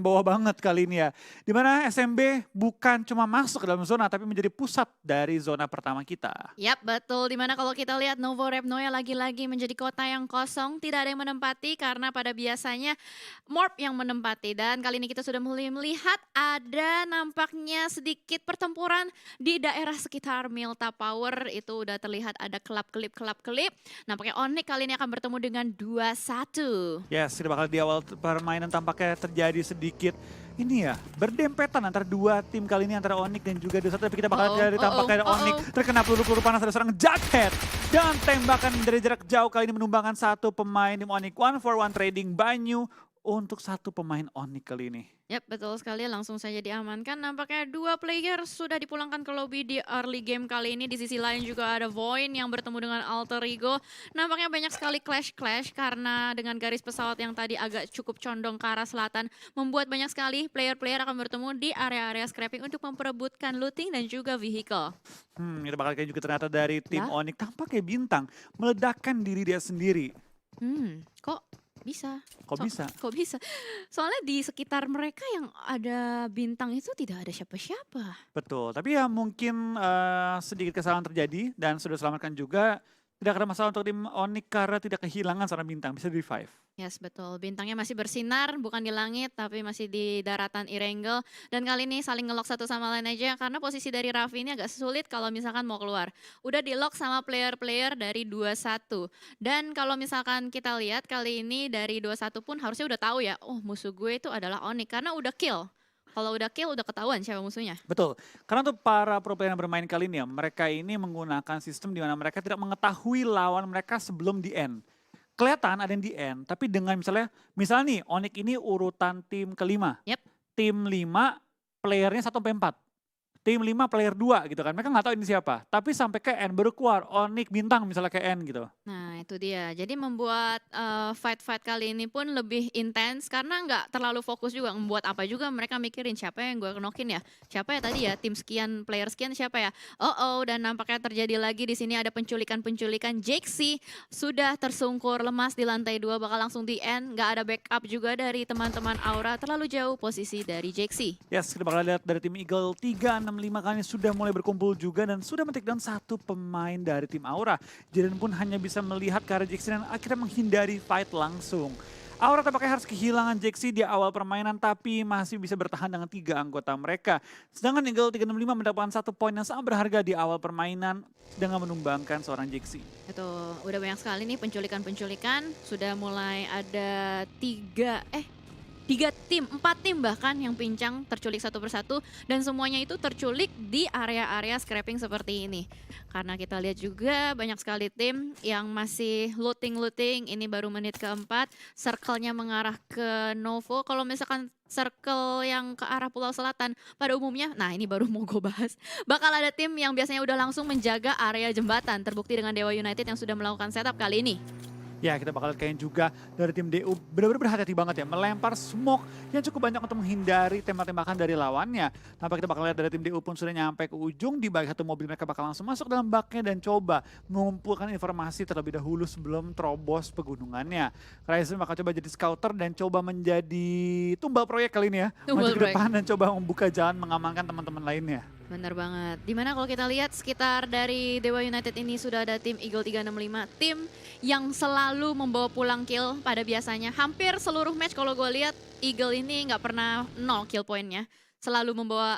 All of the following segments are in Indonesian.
bawah banget kali ini ya. Dimana SMB bukan cuma masuk ke dalam zona tapi menjadi pusat dari zona pertama kita. Yap, betul. Dimana kalau kita lihat Novo Repnoya lagi-lagi menjadi kota yang kosong, tidak ada yang menempati karena pada biasanya Morp yang menempati. Dan kali ini kita sudah mulai melihat ada nampaknya sedikit pertempuran di daerah sekitar Milta Power. Itu udah terlihat ada kelap-kelip. Nampaknya Onyx kali ini akan bertemu dengan 2-1. Yes, sudah bakal di awal permainan tampaknya terjadi sedikit ini ya, berdempetan antara dua tim kali ini antara Onyx dan juga Dosat. Tapi kita bakal lihat tampaknya Onyx terkena peluru-peluru panas dari seorang Jughead. Dan tembakan dari jarak jauh kali ini menumbangkan satu pemain tim Onyx. 1-for-1 trading Banyu untuk satu pemain Onyx kali ini. Yap, betul sekali. Langsung saja diamankan. Nampaknya dua player sudah dipulangkan ke lobby di early game kali ini. Di sisi lain juga ada Void yang bertemu dengan Alter Ego. Nampaknya banyak sekali clash karena dengan garis pesawat yang tadi agak cukup condong ke arah selatan. Membuat banyak sekali player-player akan bertemu di area-area scrapping untuk memperebutkan looting dan juga vehicle. Kita bakal kayak juga ternyata dari tim Onyx tampaknya Bintang meledakkan diri dia sendiri. Kok bisa? Kok bisa? Soalnya di sekitar mereka yang ada Bintang itu tidak ada siapa-siapa. Betul, tapi ya mungkin sedikit kesalahan terjadi dan sudah selamatkan juga. Tidak ada masalah untuk tim Onyx karena tidak kehilangan seorang Bintang, bisa di revive. Yes, betul. Bintangnya masih bersinar, bukan di langit, tapi masih di daratan Irengel. Dan kali ini saling ngelock satu sama lain aja, karena posisi dari Raffi ini agak sulit kalau misalkan mau keluar. Udah di lock sama player-player dari 2-1. Dan kalau misalkan kita lihat kali ini dari 2-1 pun harusnya udah tahu ya, oh musuh gue itu adalah Onyx, karena udah kill. Kalau udah kill, udah ketahuan siapa musuhnya. Betul, karena untuk para pro player yang bermain kali ini ya, mereka ini menggunakan sistem di mana mereka tidak mengetahui lawan mereka sebelum di end. Kelihatan ada yang di end, tapi dengan misalnya nih Onyx ini urutan tim kelima. Yep. Tim 5 playernya 1-4. Tim 5 player 2 gitu kan, mereka nggak tahu ini siapa. Tapi sampai ke end baru keluar Onyx Bintang misalnya ke end gitu. Nah itu dia, jadi membuat fight-fight kali ini pun lebih intens karena nggak terlalu fokus juga. Membuat apa juga mereka mikirin siapa yang gue knock-in ya. Siapa ya tadi ya, tim sekian, player sekian siapa ya. Dan nampaknya terjadi lagi di sini ada penculikan-penculikan. Jaxi sudah tersungkur lemas di lantai 2, bakal langsung di end. Nggak ada backup juga dari teman-teman Aura, terlalu jauh posisi dari Jaxi. Yes, kita bakal lihat dari tim Eagle 365 kali sudah mulai berkumpul juga dan sudah men-take down satu pemain dari tim Aura. Jiren pun hanya bisa melihat ke arah Jaxi dan akhirnya menghindari fight langsung. Aura tampaknya harus kehilangan Jaxi di awal permainan tapi masih bisa bertahan dengan 3 anggota mereka. Sedangkan Eagle 365 mendapatkan 1 poin yang sangat berharga di awal permainan dengan menumbangkan seorang Jaxi. Betul, udah banyak sekali nih penculikan-penculikan. Sudah mulai ada 4 tim bahkan yang pincang terculik satu persatu dan semuanya itu terculik di area-area scrapping seperti ini. Karena kita lihat juga banyak sekali tim yang masih looting, ini baru menit keempat, circle-nya mengarah ke Novo. Kalau misalkan circle yang ke arah Pulau Selatan pada umumnya, nah ini baru mau gue bahas, bakal ada tim yang biasanya udah langsung menjaga area jembatan, terbukti dengan Dewa United yang sudah melakukan setup kali ini. Ya, kita bakal lihat juga dari tim DU benar-benar berhati-hati banget ya, melempar smoke yang cukup banyak untuk menghindari tembak-tembakan dari lawannya. Tanpa kita bakal lihat dari tim DU pun sudah nyampe ke ujung, di balik satu mobil mereka bakal langsung masuk dalam baknya dan coba mengumpulkan informasi terlebih dahulu sebelum terobos pegunungannya. Ryzen bakal coba jadi scouter dan coba menjadi tumbal proyek kali ini ya. Maju ke depan dan coba membuka jalan mengamankan teman-teman lainnya. Bener banget. Dimana kalau kita lihat sekitar dari Dewa United ini sudah ada tim Eagle 365. Tim yang selalu membawa pulang kill pada biasanya. Hampir seluruh match kalau gue lihat Eagle ini nggak pernah 0 kill poinnya. Selalu membawa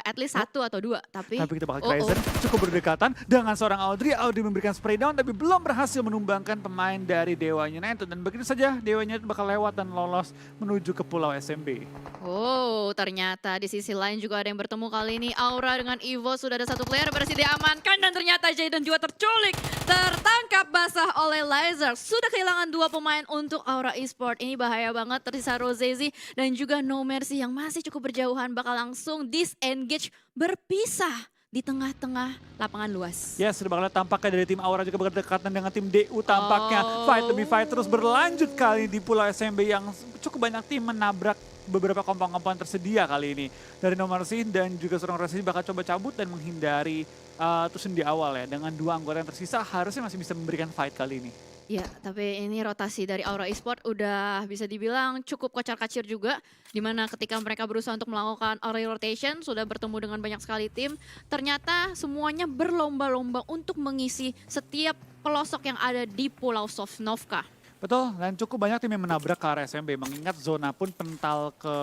at least 1 atau 2. Tapi kita bakal Ryzen cukup berdekatan dengan seorang Audrey. Audrey memberikan spray down tapi belum berhasil menumbangkan pemain dari Dewa United. Dan begitu saja Dewa United bakal lewat dan lolos menuju ke Pulau SMB. Oh, ternyata di sisi lain juga ada yang bertemu kali ini. Aura dengan Evo sudah ada 1 player berhasil diamankan dan ternyata Jayden juga terculik. Tertangkap basah oleh Laser. Sudah kehilangan 2 pemain untuk Aura Esport. Ini bahaya banget, tersisa Rozezi dan juga No Mercy yang masih cukup berjauhan bakal langsung disengage berpisah di tengah-tengah lapangan luas. Ya, sudah bakal tampaknya dari tim Aura juga berdekatan dengan tim DU tampaknya. Fight demi fight terus berlanjut kali di Pulau SMB yang cukup banyak tim menabrak beberapa kompon-kompon tersedia kali ini. Dari nomor Sin dan juga seorang Resi bakal coba cabut dan menghindari Tusun di awal ya. Dengan 2 anggota yang tersisa harusnya masih bisa memberikan fight kali ini. Ya, tapi ini rotasi dari Aura Esport udah bisa dibilang cukup kocar-kacir juga. Dimana ketika mereka berusaha untuk melakukan early rotation, sudah bertemu dengan banyak sekali tim. Ternyata semuanya berlomba-lomba untuk mengisi setiap pelosok yang ada di Pulau Sosnovka. Betul, dan cukup banyak tim yang menabrak ke arah SMB, mengingat zona pun pental ke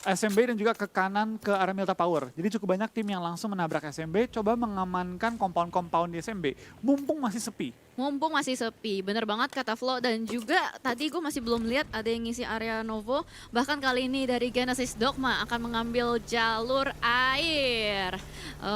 SMB dan juga ke kanan ke arah Milta Power. Jadi cukup banyak tim yang langsung menabrak SMB, coba mengamankan compound-compound di SMB, mumpung masih sepi. Mumpung masih sepi, bener banget kata Flo. Dan juga tadi gue masih belum lihat ada yang ngisi area Novo. Bahkan kali ini dari Genesis Dogma akan mengambil jalur air.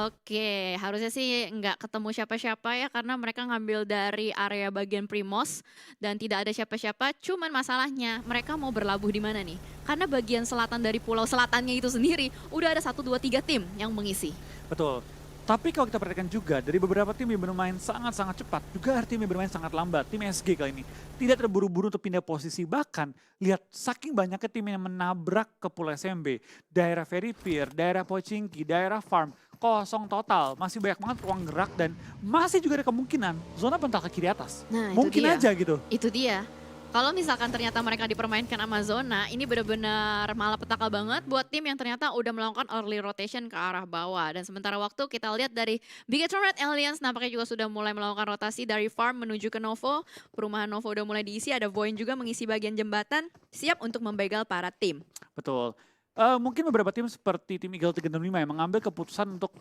Oke, harusnya sih nggak ketemu siapa-siapa ya, karena mereka ngambil dari area bagian Primos dan tidak ada siapa-siapa. Cuman masalahnya mereka mau berlabuh di mana nih? Karena bagian selatan dari pulau selatannya itu sendiri udah ada 1, 2, 3 tim yang mengisi. Betul. Tapi kalau kita perhatikan juga, dari beberapa tim yang bermain sangat-sangat cepat, juga ada tim yang bermain sangat lambat. Tim SG kali ini tidak terburu-buru untuk pindah posisi. Bahkan, lihat saking banyaknya tim yang menabrak ke Pulau SMB. Daerah Ferry Pier, daerah Pochinki, daerah Farm, kosong total. Masih banyak banget ruang gerak dan masih juga ada kemungkinan zona pental ke kiri atas. Nah, itu Mungkin dia. aja gitu. Itu dia. Kalau misalkan ternyata mereka dipermainkan Amazona, ini benar-benar malapetaka banget buat tim yang ternyata udah melakukan early rotation ke arah bawah. Dan sementara waktu kita lihat dari Bigetron Red Alliance nampaknya juga sudah mulai melakukan rotasi dari farm menuju ke Novo. Perumahan Novo udah mulai diisi, ada Voin juga mengisi bagian jembatan, siap untuk membegal para tim. Betul. Mungkin beberapa tim seperti tim Eagle 365 yang mengambil keputusan untuk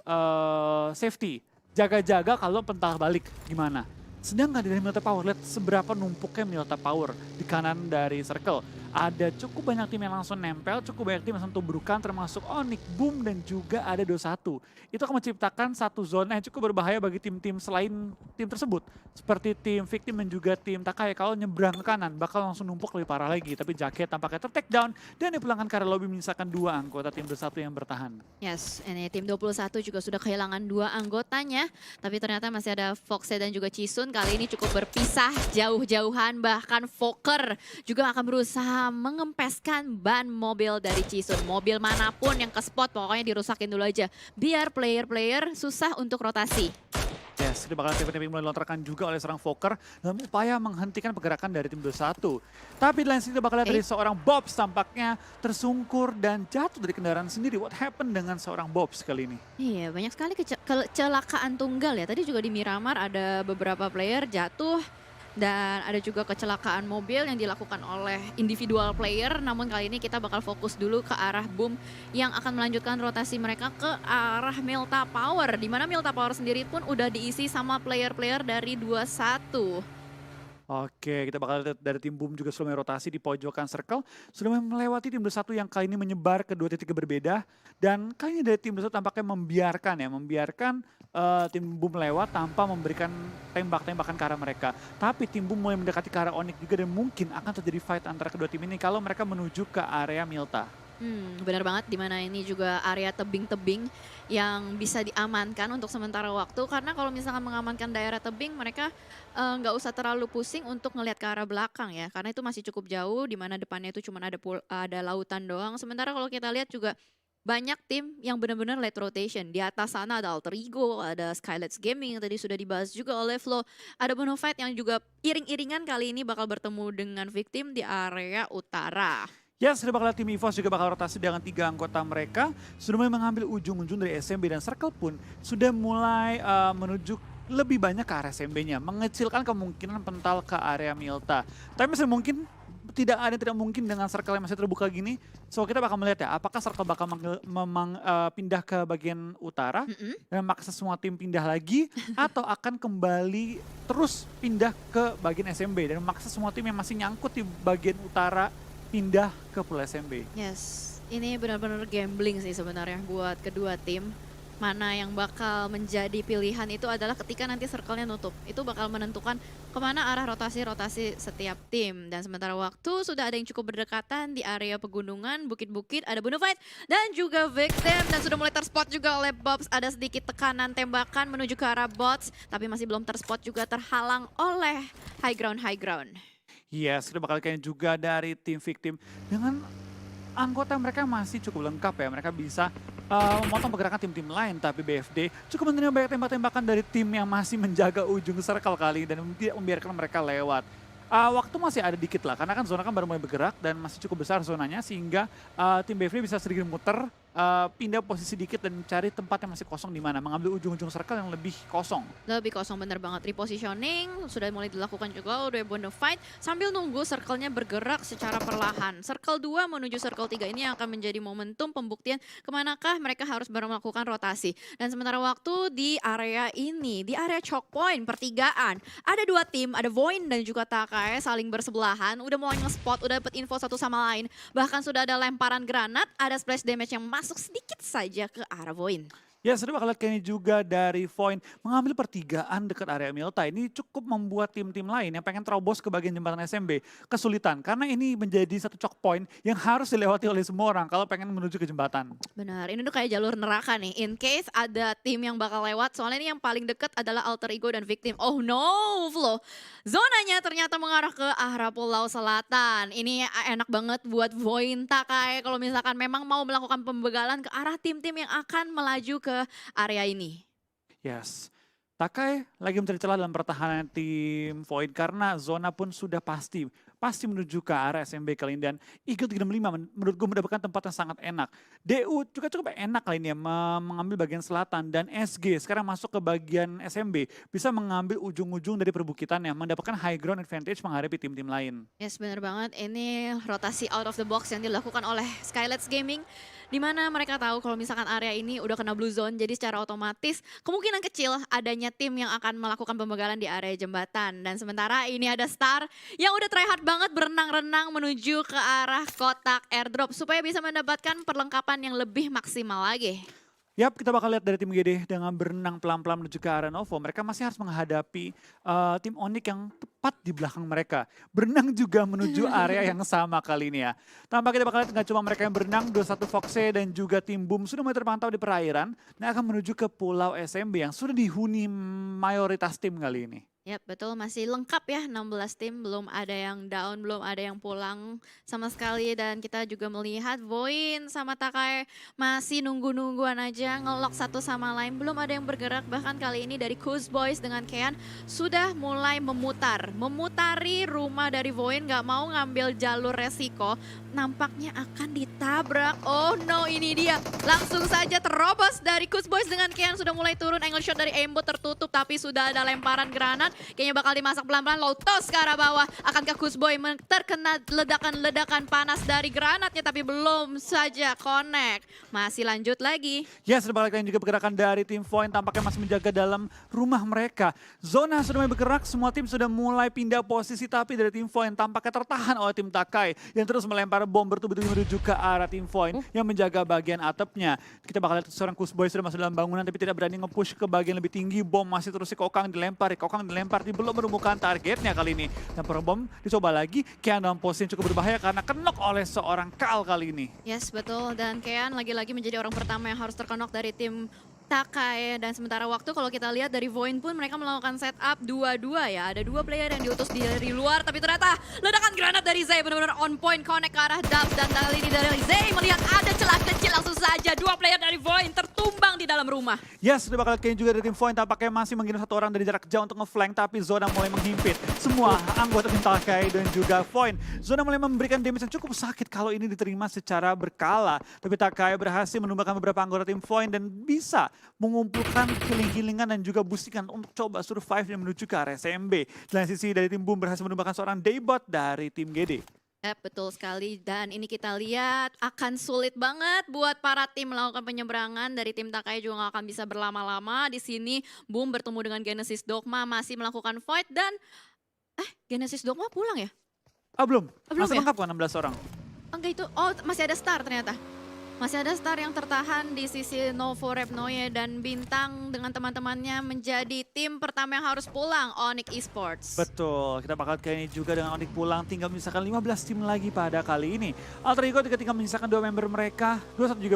safety. Jaga-jaga kalau pental balik gimana. Sedangkan dari Milta Power, lihat seberapa numpuknya Milta Power di kanan dari circle. Ada cukup banyak tim yang langsung nempel, cukup banyak tim yang langsung tubrukan, termasuk Onyx, Boom, dan juga ada 21. Itu akan menciptakan satu zona yang cukup berbahaya bagi tim-tim selain tim tersebut. Seperti tim Victim dan juga tim Takai, kalau nyebrang ke kanan bakal langsung numpuk lebih parah lagi. Tapi Jacket tampaknya ter-take down dan dipulangkan ke arah lobby menyisakan 2 anggota tim 21 yang bertahan. Yes, ini tim 21 juga sudah kehilangan 2 anggotanya. Tapi ternyata masih ada Foxe dan juga Chisun. Kali ini cukup berpisah jauh-jauhan. Bahkan Fokker juga akan berusaha mengempeskan ban mobil dari Chisun. Mobil manapun yang ke spot pokoknya dirusakin dulu aja. Biar player-player susah untuk rotasi. Yes, ini bakal tiba-tiba mulai dilontarkan juga oleh seorang Fokker dalam upaya menghentikan pergerakan dari tim 21. Tapi di lain sisi kita bakal lihat dari seorang Bobs tampaknya tersungkur dan jatuh dari kendaraan sendiri. What happened dengan seorang Bobs kali ini? Iya, banyak sekali kecelakaan tunggal ya. Tadi juga di Miramar ada beberapa player jatuh. Dan ada juga kecelakaan mobil yang dilakukan oleh individual player. Namun kali ini kita bakal fokus dulu ke arah Boom yang akan melanjutkan rotasi mereka ke arah Milta Power. Di mana Milta Power sendiri pun udah diisi sama player-player dari 21. Oke, kita bakal lihat dari tim Boom juga sudah rotasi di pojokan circle. Sudah melewati tim 21 yang kali ini menyebar ke 2 titik berbeda. Dan kali ini dari tim 21 tampaknya membiarkan tim Boom lewat tanpa memberikan tembak-tembakan ke arah mereka. Tapi tim Boom mulai mendekati ke arah Onyx juga dan mungkin akan terjadi fight antara kedua tim ini kalau mereka menuju ke area Milta. Benar banget, dimana ini juga area tebing-tebing yang bisa diamankan untuk sementara waktu. Karena kalau misalkan mengamankan daerah tebing, mereka nggak usah terlalu pusing untuk ngelihat ke arah belakang ya. Karena itu masih cukup jauh, dimana depannya itu cuma ada lautan doang. Sementara kalau kita lihat juga banyak tim yang benar-benar late rotation. Di atas sana ada Alter Ego, ada Skylets Gaming yang tadi sudah dibahas juga oleh Flo. Ada Bonafide yang juga iring-iringan kali ini bakal bertemu dengan Victim di area utara. Ya, sudah bakal tim EVOS juga bakal rotasi dengan 3 anggota mereka. Sudah mulai mengambil ujung-ujung dari SMB dan Circle pun sudah mulai menuju lebih banyak ke arah SMB-nya. Mengecilkan kemungkinan pental ke area Milta. Tapi masih mungkin, tidak ada yang tidak mungkin dengan Circle yang masih terbuka gini. So kita bakal melihat ya, apakah Circle bakal pindah ke bagian utara dan memaksa semua tim pindah lagi. Atau akan kembali terus pindah ke bagian SMB dan memaksa semua tim yang masih nyangkut di bagian utara pindah ke Pulau SMB. Yes, ini benar-benar gambling sih sebenarnya buat kedua tim. Mana yang bakal menjadi pilihan itu adalah ketika nanti circle-nya nutup. Itu bakal menentukan kemana arah rotasi-rotasi setiap tim. Dan sementara waktu sudah ada yang cukup berdekatan di area pegunungan, bukit-bukit, ada Bonafide dan juga Victim. Dan sudah mulai terspot juga oleh Bobs. Ada sedikit tekanan tembakan menuju ke arah bots. Tapi masih belum terspot juga, terhalang oleh high ground. Yes, kita bakal kayaknya juga dari tim Victim dengan anggota mereka masih cukup lengkap ya. Mereka bisa memotong pergerakan tim-tim lain. Tapi BFD cukup menerima banyak tembak-tembakan dari tim yang masih menjaga ujung circle kali ini dan tidak membiarkan mereka lewat. Waktu masih ada dikit lah, karena kan zona kan baru mulai bergerak dan masih cukup besar zonanya sehingga tim BFD bisa sedikit muter, pindah posisi dikit dan mencari tempat yang masih kosong di mana, mengambil ujung-ujung circle yang lebih kosong. Lebih kosong bener banget. Repositioning sudah mulai dilakukan juga oleh Bonde Fight sambil nunggu circle-nya bergerak secara perlahan. Circle 2 menuju circle 3 ini yang akan menjadi momentum pembuktian kemanakah mereka harus baru melakukan rotasi. Dan sementara waktu di area ini, di area choke point pertigaan, ada dua tim, ada Void dan juga Takai saling bersebelahan, udah mulai nge-spot, udah dapet info satu sama lain. Bahkan sudah ada lemparan granat, ada splash damage yang masuk sedikit saja ke arah Void. Ya, sudah bakal lihat kayaknya juga dari Void mengambil pertigaan dekat area Milta. Ini cukup membuat tim-tim lain yang pengen terobos ke bagian jembatan SMB kesulitan. Karena ini menjadi satu choke point yang harus dilewati oleh semua orang kalau pengen menuju ke jembatan. Benar, ini tuh kayak jalur neraka nih. In case ada tim yang bakal lewat, soalnya ini yang paling dekat adalah Alter Ego dan Victim. Oh no, Flo. Zonanya ternyata mengarah ke arah Pulau Selatan. Ini enak banget buat Void Takai kalau misalkan memang mau melakukan pembegalan ke arah tim-tim yang akan melaju ke area ini. Yes. Takai lagi mencari celah dalam pertahanan tim Void karena zona pun sudah pasti menuju ke arah SMB kali ini dan Eagle 365 menurut gue mendapatkan tempat yang sangat enak. DU juga cukup enak kali ini ya mengambil bagian selatan dan SG sekarang masuk ke bagian SMB bisa mengambil ujung-ujung dari perbukitan yang mendapatkan high ground advantage menghadapi tim-tim lain. Yes, benar banget. Ini rotasi out of the box yang dilakukan oleh Skylights Gaming. Di mana mereka tahu kalau misalkan area ini udah kena blue zone, jadi secara otomatis kemungkinan kecil adanya tim yang akan melakukan pembegalan di area jembatan. Dan sementara ini ada Star yang udah tryhard banget berenang-renang menuju ke arah kotak airdrop supaya bisa mendapatkan perlengkapan yang lebih maksimal lagi. Yap, kita bakal lihat dari tim GD dengan berenang pelan-pelan menuju ke arah Novo. Mereka masih harus menghadapi tim Onyx yang tepat di belakang mereka. Berenang juga menuju area yang sama kali ini ya. Tanpa kita bakal lihat nggak cuma mereka yang berenang, 21 Foxe dan juga tim Boom sudah mulai terpantau di perairan dan akan menuju ke Pulau SMB yang sudah dihuni mayoritas tim kali ini. Yap, betul, masih lengkap ya 16 tim, belum ada yang down, belum ada yang pulang sama sekali. Dan kita juga melihat Void sama Takai masih nunggu-nungguan aja, ngelok satu sama lain, belum ada yang bergerak. Bahkan kali ini dari Kuz Boys dengan Kean sudah mulai memutari rumah dari Void, nggak mau ngambil jalur resiko, nampaknya akan ditabrak. Oh no, ini dia, langsung saja terobos dari Kuz Boys dengan Kean sudah mulai turun, angle shot dari aimbot tertutup, tapi sudah ada lemparan granat. Kayaknya bakal dimasak pelan-pelan, low toss ke arah bawah. Akankah Kuzboy terkena ledakan-ledakan panas dari granatnya, tapi belum saja connect. Masih lanjut lagi. Ya, sudah balik lagi juga pergerakan dari tim Void tampaknya masih menjaga dalam rumah mereka. Zona sudah mulai bergerak, semua tim sudah mulai pindah posisi, tapi dari tim Void tampaknya tertahan oleh tim Takai yang terus melempar bom bertubi-tubi menuju ke arah tim Void yang menjaga bagian atapnya. Kita bakal lihat seorang Kuzboy sudah masuk dalam bangunan tapi tidak berani nge-push ke bagian lebih tinggi. Bom masih terus Kokang dilempar, belum menemukan targetnya kali ini. Dan bom dicoba lagi, Kean dalam posisi yang cukup berbahaya karena kenok oleh seorang Kal kali ini. Yes, betul. Dan Kean lagi-lagi menjadi orang pertama yang harus terkenok dari tim Takai. Dan sementara waktu kalau kita lihat dari Void pun mereka melakukan setup 2-2 ya. Ada dua player yang diutus dari luar, tapi ternyata ledakan granat dari Zay benar-benar on point connect ke arah Dubs. Dan kali ini dari Zay melihat ada celah kecil, langsung saja dua player dari Void tertumbang di dalam rumah. Yes, sudah bakal kayaknya juga dari tim Void tampaknya masih mengirim satu orang dari jarak jauh untuk nge-flank, tapi Zona mulai menghimpit semua anggota tim Takai dan juga Void. Zona mulai memberikan damage yang cukup sakit kalau ini diterima secara berkala. Tapi Takai berhasil menumbangkan beberapa anggota tim Void dan bisa mengumpulkan healing-healingan dan juga boostingan untuk coba survive dan menuju ke area SMB. Selain sisi dari tim Boom berhasil menumbangkan seorang Daybot dari tim GD. Betul sekali, dan ini kita lihat akan sulit banget buat para tim melakukan penyeberangan. Dari tim Takai juga nggak akan bisa berlama-lama di sini. Boom bertemu dengan Genesis Dogma masih melakukan fight dan Genesis Dogma pulang ya? Belum Belum masih ya? lengkap kan 16 orang. Enggak, itu, oh masih ada Star ternyata. Masih ada Star yang tertahan di sisi Novo Repnoye dan Bintang dengan teman-temannya menjadi tim pertama yang harus pulang, Onyx Esports. Betul, kita bakal kayak ini juga dengan Onyx pulang, tinggal menyisakan 15 tim lagi pada kali ini. Alter Ego tinggal menyisakan 2 member mereka, 21 juga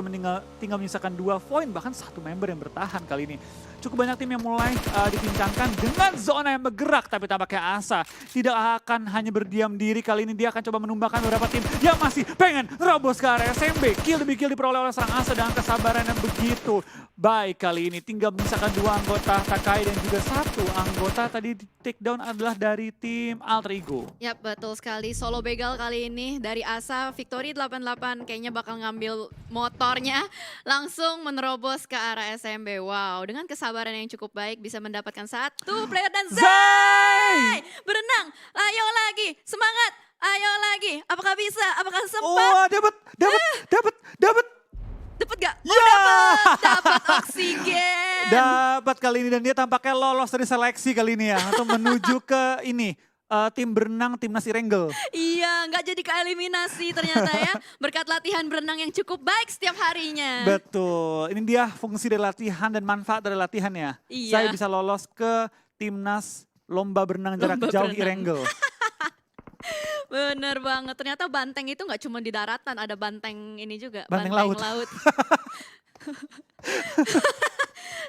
tinggal menyisakan 2 Void, bahkan 1 member yang bertahan kali ini. cukup banyak tim yang mulai dipincangkan dengan zona yang bergerak. Tapi tampaknya Asa tidak akan hanya berdiam diri. Kali ini dia akan coba menumbangkan beberapa tim yang masih pengen terobos ke area SMB. Kill demi kill diperoleh oleh serang Asa dengan kesabaran yang begitu baik kali ini. Tinggal menyisakan 2 anggota Takai dan juga 1 anggota tadi di takedown adalah dari tim Alter Ego. Yap, betul sekali. Solo begal kali ini dari Asa. Victory 88 kayaknya bakal ngambil motornya langsung menerobos ke arah SMB. Wow, dengan kesabaran yang cukup baik bisa mendapatkan 1 player dan Zai! Berenang, ayo lagi, semangat, ayo lagi. Apakah bisa? Apakah sempat? Oh, dapat. Dapat gak? Oh, Ya! dapat oksigen. Dapat kali ini dan dia tampaknya lolos dari seleksi kali ini ya untuk menuju ke ini tim berenang timnas Irengel. Iya, nggak jadi keeliminasi ternyata ya. Berkat latihan berenang yang cukup baik setiap harinya. Betul. Ini dia fungsi dari latihan dan manfaat dari latihan ya. Iya. Saya bisa lolos ke timnas lomba berenang jarak Lomba jauh berenang. Irengel. Bener banget, ternyata banteng itu nggak cuma di daratan, ada banteng ini juga. Banteng laut.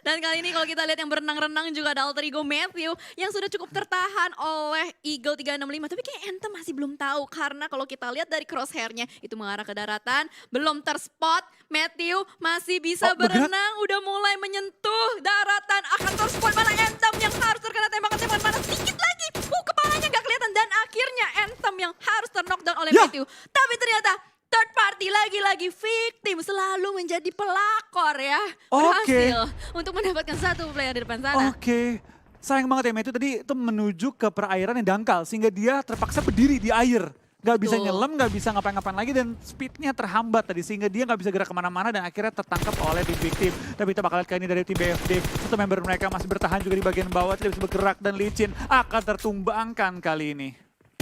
Dan kali ini kalau kita lihat yang berenang-renang juga ada Alter Ego Matthew yang sudah cukup tertahan oleh Eagle 365. Tapi kayak Anthem masih belum tahu karena kalau kita lihat dari crosshairnya itu mengarah ke daratan, belum terspot. Matthew masih bisa bergerak. berenang, udah mulai menyentuh daratan, akan terspot mana Anthem yang harus terkena tembakan mana sedikit lagi. Kepalanya nggak kelihatan dan akhirnya Anthem yang harus terknockdown oleh Ya. Matthew. Tapi ternyata third party lagi-lagi victim selalu menjadi pelakor ya. Oke. Berhasil untuk mendapatkan 1 player di depan sana. Oke. Sayang banget ya Matthew tadi itu menuju ke perairan yang dangkal sehingga dia terpaksa berdiri di air. Gak bisa Betul. nyelam, gak bisa ngapain-ngapain lagi dan speednya terhambat tadi sehingga dia gak bisa gerak kemana-mana dan akhirnya tertangkap oleh tim victim. Tapi kita bakal lihat kali ini dari tim BFD, satu member mereka masih bertahan juga di bagian bawah, tidak bisa bergerak dan licin akan tertumbangkan kali ini.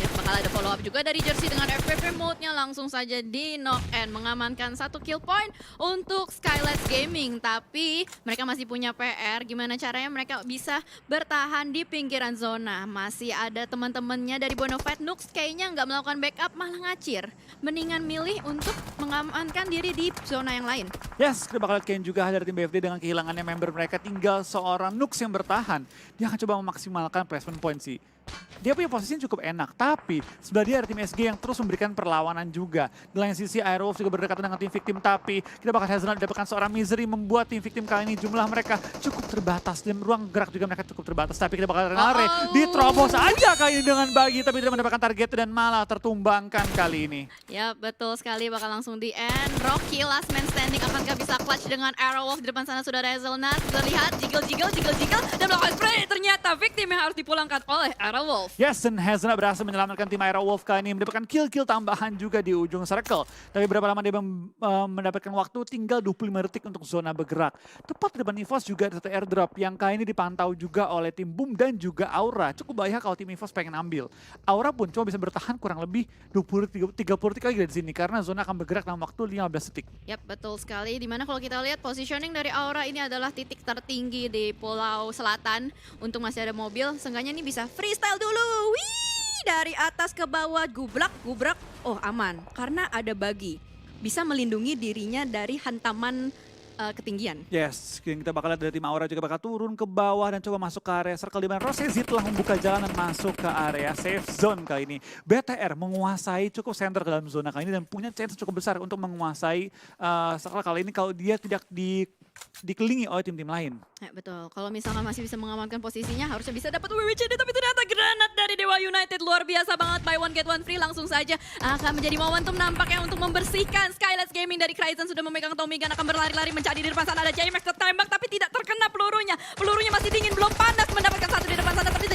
Ya, bakal ada follow up juga dari Jersey dengan FPP mode-nya langsung saja di knock and mengamankan 1 kill point untuk Skylights Gaming. Tapi mereka masih punya PR, gimana caranya mereka bisa bertahan di pinggiran zona. Masih ada teman-temannya dari Bonafide Nux kayaknya nggak melakukan backup, malah ngacir. Mendingan milih untuk mengamankan diri di zona yang lain. Yes, kita bakal lihat Ken juga dari tim BFD dengan kehilangannya member mereka tinggal seorang Nux yang bertahan. Dia akan coba memaksimalkan placement point sih. Dia punya posisinya cukup enak, tapi sebelah dia ada tim SG yang terus memberikan perlawanan juga. Di lain sisi Aerowolf juga berdekatan dengan tim victim, tapi kita bakal Hazelnut dapatkan seorang Misery membuat tim victim kali ini jumlah mereka cukup terbatas dan ruang gerak juga mereka cukup terbatas. Tapi kita bakal Renare diterobos aja kali ini dengan bagi, tapi tidak mendapatkan target dan malah tertumbangkan kali ini. Ya betul sekali, bakal langsung di end. Rocky last man standing, akankah bisa clutch dengan Aerowolf? Di depan sana sudah ada Hazelnut, kita lihat jiggle, dan melakukan spray. Ternyata victim yang harus dipulangkan oleh Aerowolf. Yes, dan Hazelnut berhasil menyelamatkan tim Aerowolf kali ini, mendapatkan kill-kill tambahan juga di ujung circle. Tapi berapa lama dia mendapatkan waktu? Tinggal 25 detik untuk zona bergerak. Tepat di depan EVOS juga ada satu airdrop yang kali ini dipantau juga oleh tim Boom dan juga Aura. Cukup bahaya kalau tim EVOS pengen ambil. Aura pun cuma bisa bertahan kurang lebih 20-30 detik lagi dari sini karena zona akan bergerak dalam waktu 15 detik. Yap, betul sekali. Dimana kalau kita lihat positioning dari Aura ini adalah titik tertinggi di Pulau Selatan. Untuk masih ada mobil, seenggaknya ini bisa freestyle dulu. Wih, dari atas ke bawah, gubrak. Oh aman, karena ada bagi. Bisa melindungi dirinya dari hantaman ketinggian. Yes, kita bakal lihat dari tim Aura juga bakal turun ke bawah dan coba masuk ke area circle di mana Rosezi telah membuka jalan dan masuk ke area safe zone kali ini. BTR menguasai cukup center ke dalam zona kali ini dan punya chance cukup besar untuk menguasai circle kali ini kalau dia tidak dikelilingi oleh tim-tim lain. Ya, betul, kalau misalnya masih bisa mengamankan posisinya harusnya bisa dapat WWCD, tapi ternyata granat dari Dewa United luar biasa banget, buy one get one free langsung saja akan menjadi momentum nampaknya untuk membersihkan Skylights Gaming dari Kryzen. Sudah memegang Tommy Gun, akan berlari-lari mencari di depan sana, ada JMax tertembak tapi tidak terkena pelurunya masih dingin, belum panas, mendapatkan 1 di depan sana, tapi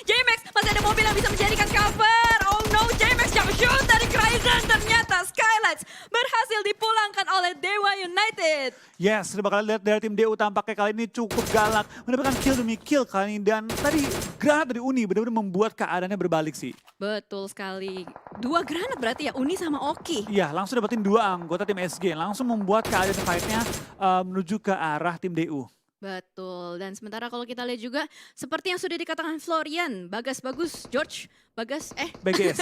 JMax masih ada mobil yang bisa menjadikan cover. Oh no, JMax jump shoot dari Kryzen, ternyata Skylights berhasil dipulangkan oleh Dewa United. Yes, kita bakal lihat dari tim DU tampaknya kali ini cukup galak. Mendapatkan kill demi kill kali ini. Dan tadi granat dari Uni benar-benar membuat keadaannya berbalik sih. Betul sekali. 2 granat berarti ya, Uni sama Oki. Iya, langsung dapetin 2 anggota tim SG. Langsung membuat keadaan fight-nya menuju ke arah tim DU. Betul, dan sementara kalau kita lihat juga seperti yang sudah dikatakan Florian, Bagas bagus, George, Bagas, BGS.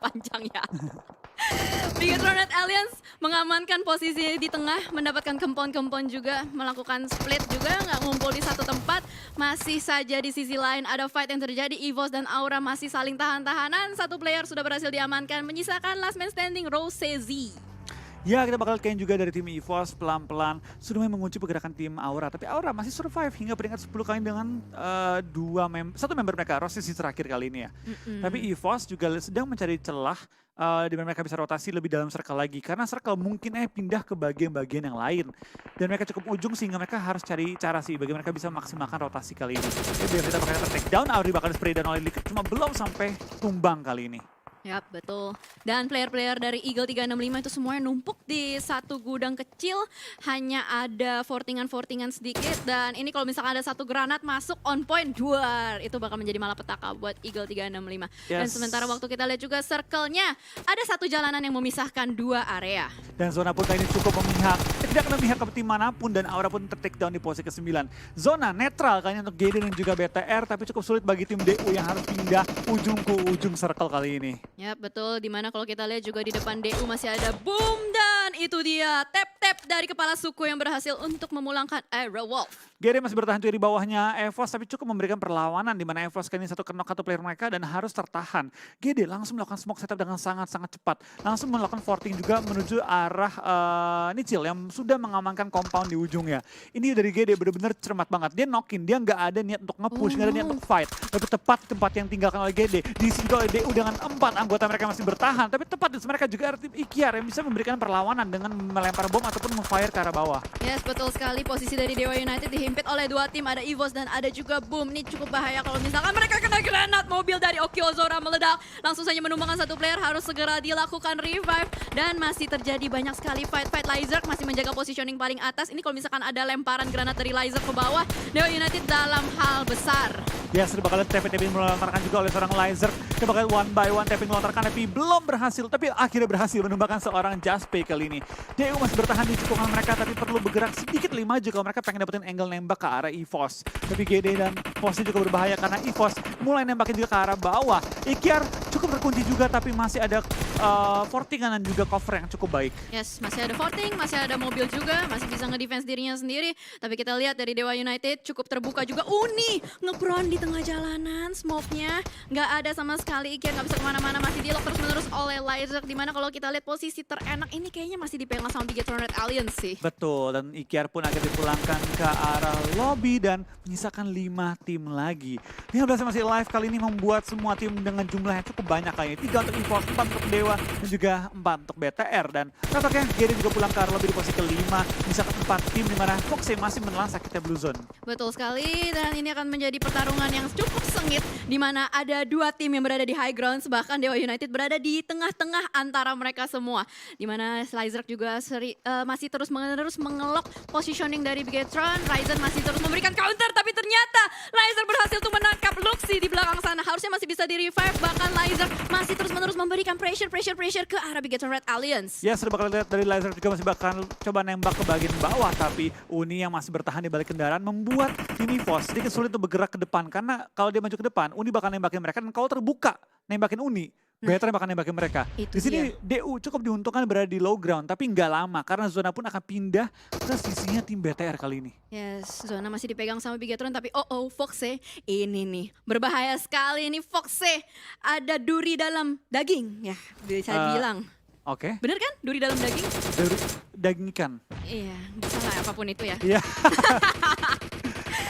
panjang ya. Bigatron Alliance mengamankan posisi di tengah, mendapatkan kempon-kempon juga, melakukan split juga, nggak ngumpul di satu masih saja di sisi lain ada fight yang terjadi. EVOS dan Aura masih saling tahan-tahanan. Satu player sudah berhasil diamankan, menyisakan last man standing Rose Z. Ya, kita bakal lihat juga dari tim EVOS pelan-pelan sudah mulai mengunci pergerakan tim Aura. Tapi Aura masih survive hingga peringkat 10 kali dengan satu member mereka, Rose sisi terakhir kali ini ya. Tapi EVOS juga sedang mencari celah di mana mereka bisa rotasi lebih dalam circle lagi. Karena circle mungkin pindah ke bagian-bagian yang lain. Dan mereka cukup ujung sehingga mereka harus cari cara sih bagaimana mereka bisa maksimalkan rotasi kali ini. Oke, biar kita bakal take down, Auri bakal spray down oleh Liquid, cuma belum sampai tumbang kali ini. Yap, betul. Dan player-player dari Eagle 365 itu semuanya numpuk di satu gudang kecil. Hanya ada fortingan-fortingan sedikit. Dan ini kalau misalkan ada satu granat masuk on point, duar. Itu bakal menjadi malapetaka buat Eagle 365. Dan sementara waktu kita lihat juga circle-nya, ada satu jalanan yang memisahkan dua area. Dan zona pun kali ini cukup memihak. Tidak memihak ke tim manapun dan Aura pun take down di posisi ke-9. Zona netral kayaknya untuk GD dan juga BTR. Tapi cukup sulit bagi tim DU yang harus pindah ujung ke ujung circle kali ini. Ya betul, dimana kalau kita lihat juga di depan DU masih ada boom dan itu dia tap-tap dari kepala suku yang berhasil untuk memulangkan Aerowolf. GD masih bertahan juga di bawahnya EVOS tapi cukup memberikan perlawanan di mana EVOS kali ini satu knock satu player mereka dan harus tertahan. GD langsung melakukan smoke setup dengan sangat-sangat cepat. Langsung melakukan forting juga menuju arah Nichil yang sudah mengamankan compound di ujungnya. Ini dari GD benar-benar cermat banget. Dia knockin, dia nggak ada niat untuk nge-push, nggak ada niat untuk fight. Tapi tepat di tempat yang tinggalkan oleh GD. Di sini oleh DU dengan 4 anggota mereka masih bertahan. Tapi tepat di mereka juga ada tim Ikiar yang bisa memberikan perlawanan dengan melempar bom ataupun memfire ke arah bawah. Yes, betul sekali. Posisi dari Dewa United dihimpit oleh dua tim. Ada EVOS dan ada juga Boom. Ini cukup bahaya kalau misalkan mereka kena granat. Mobil dari Okiozora meledak. Langsung saja menumbangkan satu player. Harus segera dilakukan revive. Dan masih terjadi banyak sekali fight-fight. Lizard masih menjaga positioning paling atas. Ini kalau misalkan ada lemparan granat dari Lizard ke bawah, Dewa United dalam hal besar. Ya, sudah bakal TP-TP melontarkan juga oleh seorang Lizard. Dia bakal one by one TP melontarkan tapi belum berhasil. Tapi akhirnya berhasil menumbangkan seorang Jaspe kali ini. DU masih bertahan di cekungan mereka tapi perlu bergerak sedikit lebih maju kalau mereka pengen dapetin angle nembak ke arah EVOS. Tapi GD dan Posisi juga berbahaya karena EVOS mulai nembakin juga ke arah bawah. Ikiar cukup terkunci juga tapi masih ada fortingan dan juga cover yang cukup baik. Yes, masih ada forting, masih ada mobil juga, masih bisa ngedefense dirinya sendiri. Tapi kita lihat dari Dewa United cukup terbuka juga. Uni nge-prone di tengah jalanan, smoke-nya nggak ada sama sekali. Ikiar nggak bisa kemana-mana, masih di-lock terus-menerus oleh Lizard. Dimana kalau kita lihat posisi terenak ini kayaknya masih dipegang sama Bigetron Red Alliance sih. Betul, dan Ikiar pun akan dipulangkan ke arah lobby dan menyisakan 5 tim lagi. 15 masih live kali ini membuat semua tim dengan jumlah yang cukup banyak kayaknya. 3 untuk EVOS, 4 untuk Dewa, dan juga 4 untuk BTR. Dan tampaknya GD juga pulang ke arah lobby di posisi ke-5. Menyisakan 4 tim di mana Foxy masih menelan sakitnya Blue Zone. Betul sekali, dan ini akan menjadi pertarungan yang cukup sengit. Di mana ada 2 tim yang berada di high ground, bahkan Dewa United berada di tengah-tengah antara mereka semua. Di mana Slyzerk juga masih terus-menerus mengelok positioning dari Bigetron. Ryzen masih terus memberikan counter, tapi ternyata Lyzerk berhasil untuk menangkap Luxi di belakang sana. Harusnya masih bisa di-revive, bahkan Lyzerk masih terus-menerus memberikan pressure ke arah Bigetron Red Alliance. Ya, sudah bakal lihat dari Lyzerk juga masih bakal coba nembak ke bagian bawah, tapi Uni yang masih bertahan di balik kendaraan membuat tim EVOS sedikit sulit untuk bergerak ke depan. Karena kalau dia maju ke depan, Uni bakal nembakin mereka, dan kalau terbuka nembakin Uni, BTR bakal nembakin mereka. Di sini DU cukup diuntungkan berada di low ground, tapi nggak lama karena zona pun akan pindah ke sisinya tim BTR kali ini. Yes, zona masih dipegang sama Bigetron, tapi Foxe ini nih berbahaya sekali ini Foxe. Ada duri dalam daging, ya bisa bilang. Oke. Bener kan? Duri dalam daging? Daging ikan. Iya, bisa lah apapun itu ya. Iya.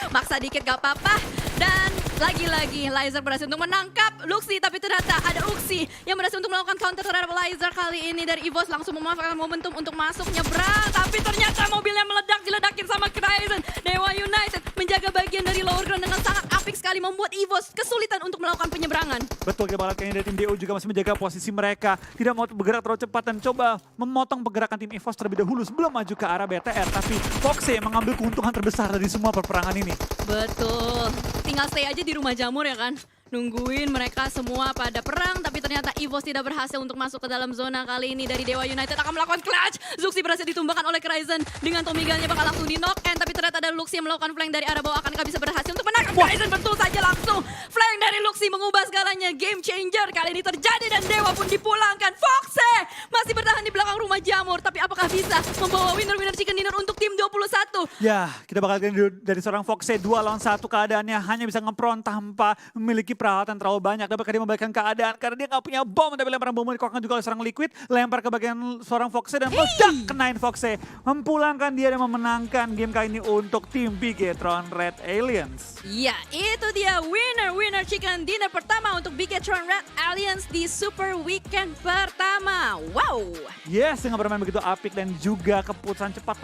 Maksa dikit gak apa-apa. Dan lagi-lagi Lyzard berhasil untuk menangkap Luxi, tapi ternyata ada Uxi yang berhasil untuk melakukan counter terhadap Lyzard kali ini. Dari EVOS langsung memanfaatkan momentum untuk masuk nyebrang, tapi ternyata mobilnya meledak, diledakin sama Ryzen. Dewa United menjaga bagian dari lower ground dengan sangat apik sekali, membuat EVOS kesulitan untuk melakukan penyeberangan. Betul, kita bakal kayaknya dari tim DU juga masih menjaga posisi mereka, tidak mau bergerak terlalu cepat dan coba memotong pergerakan tim EVOS terlebih dahulu sebelum maju ke arah BTR. Tapi Foxy mengambil keuntungan terbesar dari semua peperangan ini. Betul, tinggal stay aja di rumah jamur ya kan. Nungguin mereka semua pada perang, tapi ternyata EVOS tidak berhasil untuk masuk ke dalam zona kali ini. Dari Dewa United akan melakukan clutch. Zuxi berhasil ditumbangkan oleh Ryzen dengan Tomigalnya bakal langsung di knock end, tapi ternyata ada Luxi yang melakukan flank dari arah bawah. Akankah bisa berhasil untuk menangkap Ryzen? Betul saja, langsung flank dari Luxi mengubah segalanya. Game changer kali ini terjadi dan Dewa pun dipulangkan. Foxe masih bertahan di belakang rumah jamur, tapi apakah bisa membawa winner chicken dinner untuk tim 21? Ya, kita bakal lihat dari seorang Foxe 2 lawan 1 keadaannya hanya bisa ngepron tanpa memiliki peralatan terlalu banyak. Dapatkah dia membalikkan keadaan karena dia nggak punya bom, tapi lemparan bom dikokan juga oleh seorang Liquid, lempar ke bagian seorang Foxe dan meledak kenain Foxe, mempulangkan dia dan memenangkan game kali ini untuk tim Bigetron Red Aliens. Ya, itu dia winner chicken dinner pertama untuk Bigetron Red Alliance di Super Weekend pertama. Wow. Yes, dengan bermain begitu apik dan juga keputusan cepat